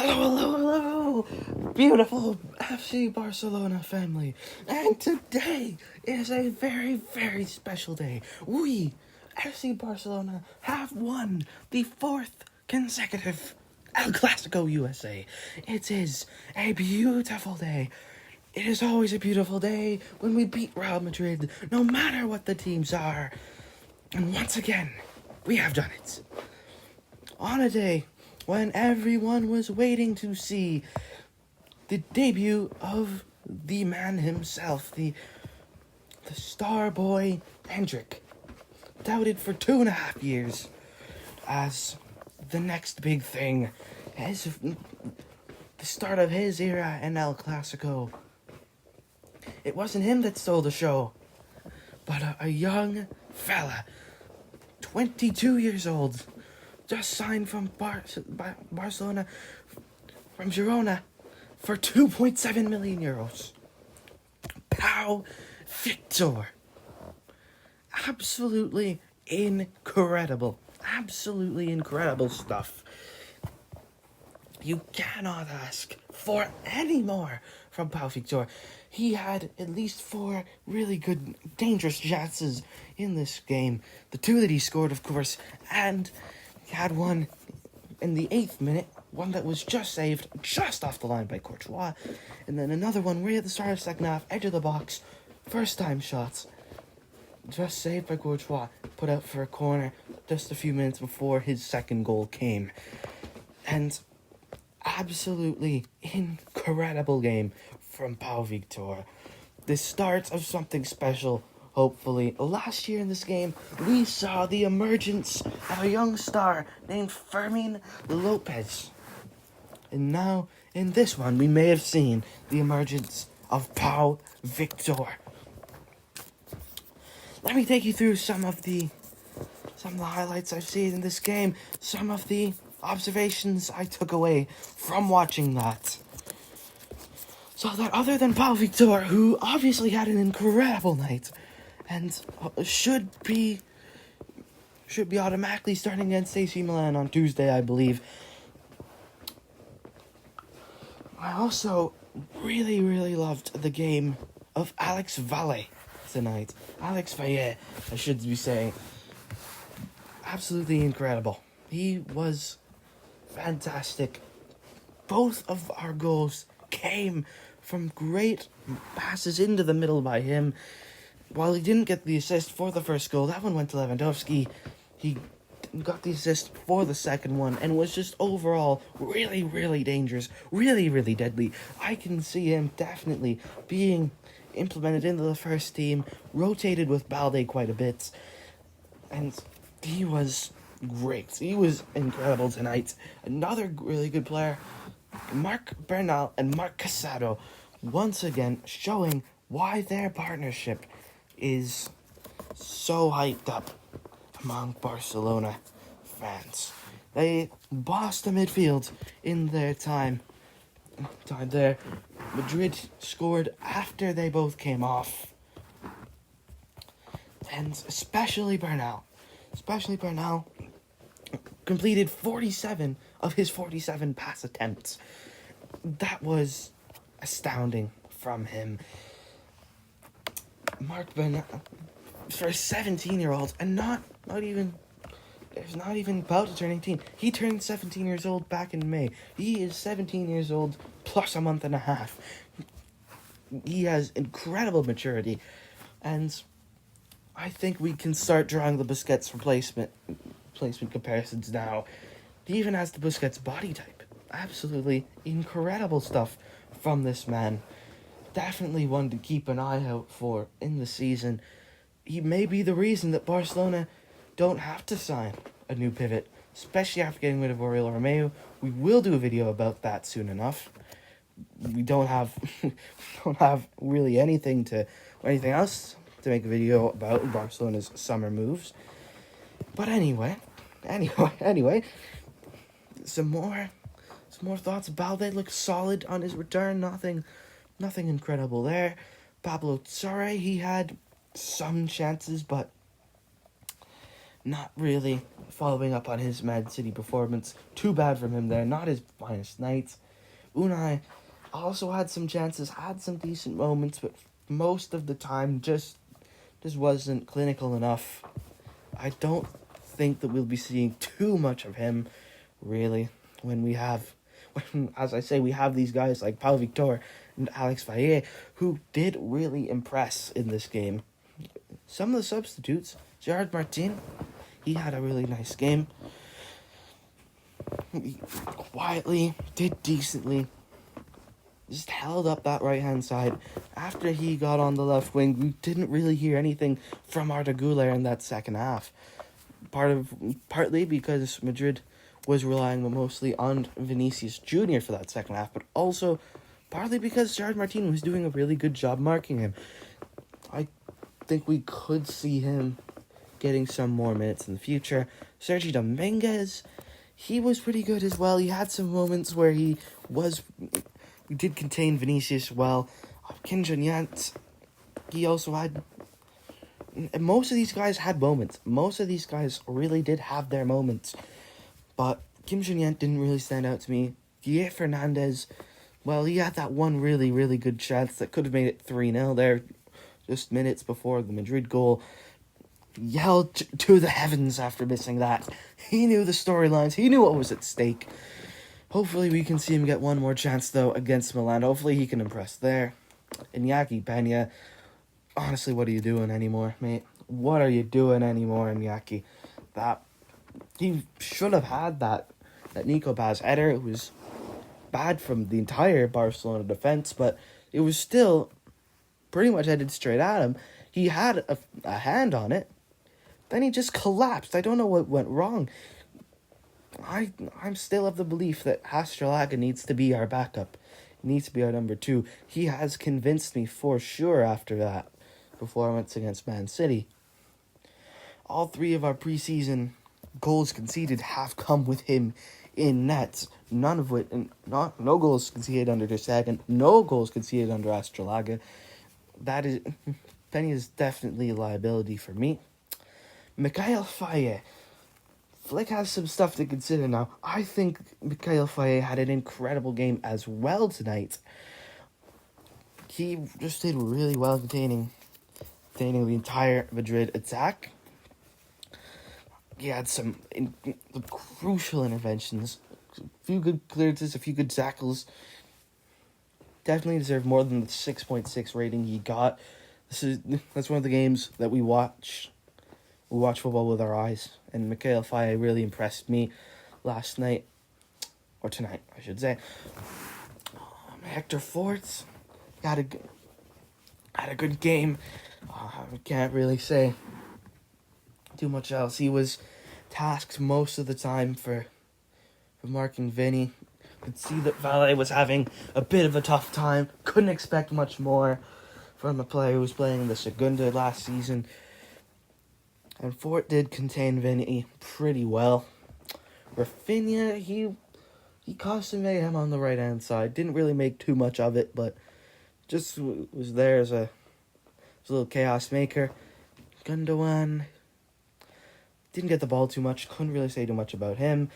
Hello, beautiful FC Barcelona family. And today is a very, very special day. We, FC Barcelona, have won the 4th consecutive El Clasico USA. It is a beautiful day. It is always a beautiful day when we beat Real Madrid, no matter what the teams are. And once again, we have done it. On a day when everyone was waiting to see the debut of the man himself, the star boy Hendrik, doubted for 2.5 years as the next big thing, as the start of his era in El Clasico. It wasn't him that stole the show, but a young fella, 22 years old, just signed from Barcelona, from Girona, for 2.7 million euros. Pau Victor. Absolutely incredible. Absolutely incredible stuff. You cannot ask for any more from Pau Victor. He had at least 4 really good, dangerous chances in this game. The 2 that he scored, of course, and he had one in the 8th minute, one that was just saved, just off the line by Courtois, and then another one right at the start of the second half, edge of the box, first time shots, just saved by Courtois, put out for a corner just a few minutes before his second goal came. And absolutely incredible game from Pau Victor. The start of something special, hopefully. Last year in this game, we saw the emergence of a young star named Fermin Lopez. And now, in this one, we may have seen the emergence of Pau Victor. Let me take you through some of the highlights I've seen in this game, some of the observations I took away from watching that. So that other than Pau Victor, who obviously had an incredible night, and should be automatically starting against AC Milan on Tuesday, I believe. I also really, really loved the game of Alex Valle tonight. Alex Valle, I should be saying. Absolutely incredible. He was fantastic. Both of our goals came from great passes into the middle by him. While he didn't get the assist for the first goal, that one went to Lewandowski. He got the assist for the second one and was just overall really, really dangerous, really, really deadly. I can see him definitely being implemented into the first team, rotated with Balde quite a bit, and he was great. He was incredible tonight. Another really good player, Marc Bernal and Marc Casado, once again showing why their partnership is so hyped up among Barcelona fans. They bossed the midfield in their time there. Madrid scored after they both came off. And especially Bernal completed 47 of his 47 pass attempts. That was astounding from him. Marc Bernal, for a 17-year-old, and not even about to turn 18. He turned 17 years old back in May. He is 17 years old plus a month and a half. He has incredible maturity, and I think we can start drawing the Busquets replacement comparisons now. He even has the Busquets body type. Absolutely incredible stuff from this man. Definitely one to keep an eye out for in the season. He may be the reason that Barcelona don't have to sign a new pivot, especially after getting rid of Oriol Romeu. We will do a video about that soon enough. We don't have really anything else to make a video about Barcelona's summer moves. But anyway, some more thoughts. Balde looks solid on his return. Nothing incredible there. Pablo Torre, he had some chances, but not really following up on his Man City performance. Too bad from him there, not his finest night. Unai also had some chances, had some decent moments, but most of the time just wasn't clinical enough. I don't think that we'll be seeing too much of him, really, when, as I say, we have these guys like Pau Victor and Alex Valle, who did really impress in this game. Some of the substitutes, Gerard Martin, he had a really nice game. He quietly, did decently, just held up that right-hand side. After he got on the left wing, we didn't really hear anything from Arda Güler in that second half. Partly because Madrid was relying mostly on Vinicius Jr. for that second half, but also partly because Gerard Martin was doing a really good job marking him. I think we could see him getting some more minutes in the future. Sergi Dominguez, he was pretty good as well. He had some moments where he did contain Vinicius well. Kim Jong-yant, he also had... Most of these guys had moments. Most of these guys really did have their moments. But Kim Jong-yant didn't really stand out to me. Guille Fernandez, well, he had that one really, really good chance that could have made it 3-0 there, just minutes before the Madrid goal. Yelled to the heavens after missing that. He knew the storylines. He knew what was at stake. Hopefully we can see him get one more chance, though, against Milan. Hopefully he can impress there. Iñaki Peña, honestly, what are you doing anymore, mate? What are you doing anymore, Iñaki? He should have had that Nico Paz header. It was bad from the entire Barcelona defense, but it was still pretty much headed straight at him. He had a hand on it. Then he just collapsed. I don't know what went wrong. I'm still of the belief that Astrolaga needs to be our backup. He needs to be our number 2. He has convinced me for sure after that performance against Man City. All 3 of our preseason goals conceded have come with him in nets. None of which, no goals conceded under Ter Stegen, no goals conceded under Astrolaga. Penny is definitely a liability for me. Mikhail Faye. Flick has some stuff to consider now. I think Mikhail Faye had an incredible game as well tonight. He just did really well containing the entire Madrid attack. He had some crucial interventions. A few good clearances, a few good tackles. Definitely deserved more than the 6.6 rating he got. That's one of the games that we watch. We watch football with our eyes, and Mikhail Faye really impressed me last night, or tonight, I should say. Hector Forts had a good game. I can't really say too much else. He was tasked most of the time for marking Vinny. Could see that Valle was having a bit of a tough time. Couldn't expect much more from a player who was playing in the Segunda last season. And Fort did contain Vinny pretty well. Rafinha, he caused some mayhem on the right-hand side. Didn't really make too much of it, but just was there as a little chaos maker. Gundogan didn't get the ball too much. Couldn't really say too much about him.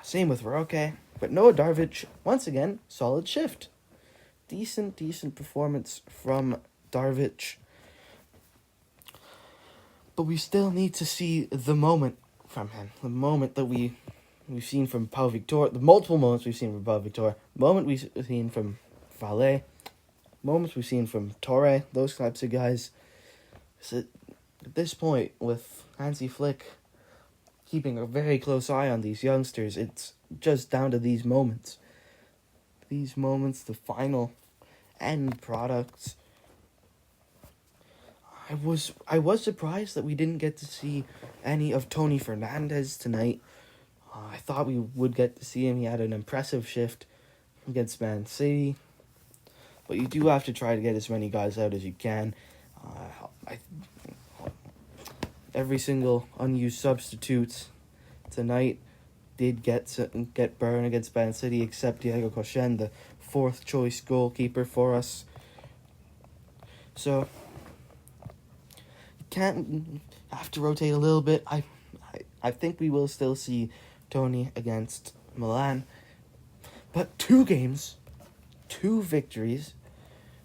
Same with Roque. But Noah Darvic, once again, solid shift. Decent performance from Darvic. But we still need to see the moment from him. The moment that we've seen from Pau Victor. The multiple moments we've seen from Pau Victor. The moment we've seen from Valle. Moments we've seen from Torre. Those types of guys. So at this point, with Hansi Flick keeping a very close eye on these youngsters, it's just down to these moments. These moments, the final end products. I was surprised that we didn't get to see any of Tony Fernandez tonight. I thought we would get to see him. He had an impressive shift against Man City. But you do have to try to get as many guys out as you can. Every single unused substitute tonight did get burned against Man City, except Diego Cochen, the 4th choice goalkeeper for us. So can't have to rotate a little bit. I I think we will still see Tony against Milan. But 2 games, 2 victories.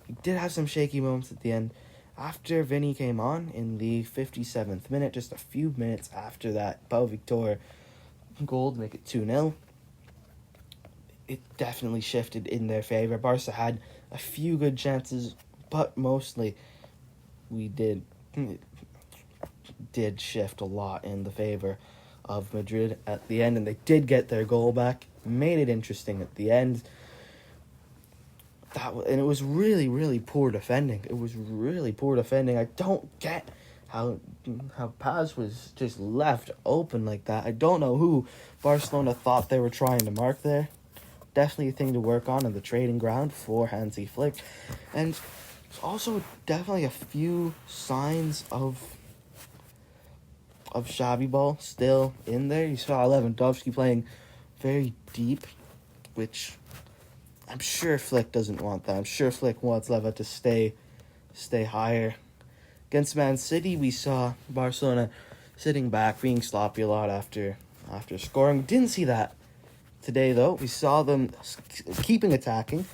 We did have some shaky moments at the end. After Vinny came on in the 57th minute, just a few minutes after that Pau Victor goal to make it 2-0, it definitely shifted in their favour. Barca had a few good chances, but mostly we did shift a lot in the favour of Madrid at the end, and they did get their goal back, made it interesting at the end. And it was really, really poor defending. I don't get how Paz was just left open like that. I don't know who Barcelona thought they were trying to mark there. Definitely a thing to work on in the trading ground for Hansi Flick. And also definitely a few signs of Xavi ball still in there. You saw Lewandowski playing very deep, which I'm sure Flick doesn't want that. I'm sure Flick wants Leva to stay higher. Against Man City, we saw Barcelona sitting back, being sloppy a lot after scoring. Didn't see that today, though. We saw them keeping attacking,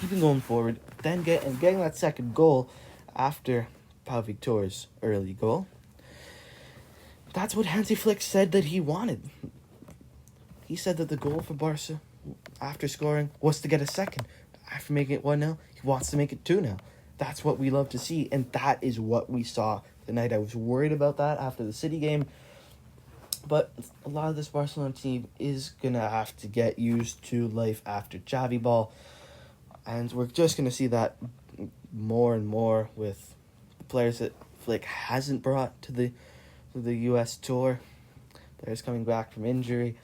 keeping going forward, then getting that second goal after Pau Victor's early goal. That's what Hansi Flick said that he wanted. He said that the goal for Barca after scoring was to get a second. After making it 1-0, he wants to make it 2-0. That's what we love to see, and that is what we saw tonight. I was worried about that after the City game, but a lot of this Barcelona team is going to have to get used to life after Xavi ball, and we're just going to see that more and more with the players that Flick hasn't brought to the U.S. tour. Players coming back from injury.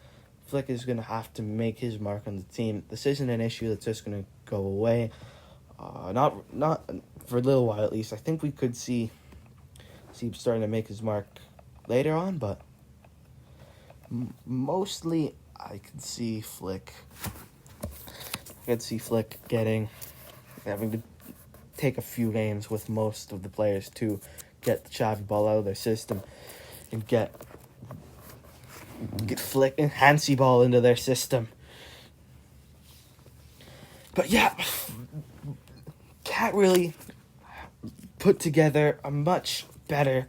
Flick is going to have to make his mark on the team. This isn't an issue that's just going to go away. Not for a little while at least. I think we could see him starting to make his mark later on, but mostly I could see Flick having to take a few games with most of the players to get the Xavi ball out of their system and get Flick and Hansi ball into their system. But yeah, can't really put together a much better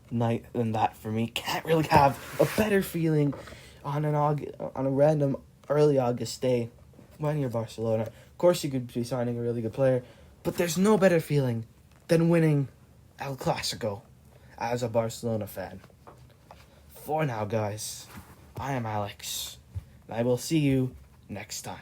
night than that for me. Can't really have a better feeling on a random early August day when you're Barcelona. Of course, you could be signing a really good player, but there's no better feeling than winning El Clasico as a Barcelona fan. For now, guys, I am Alex, and I will see you next time.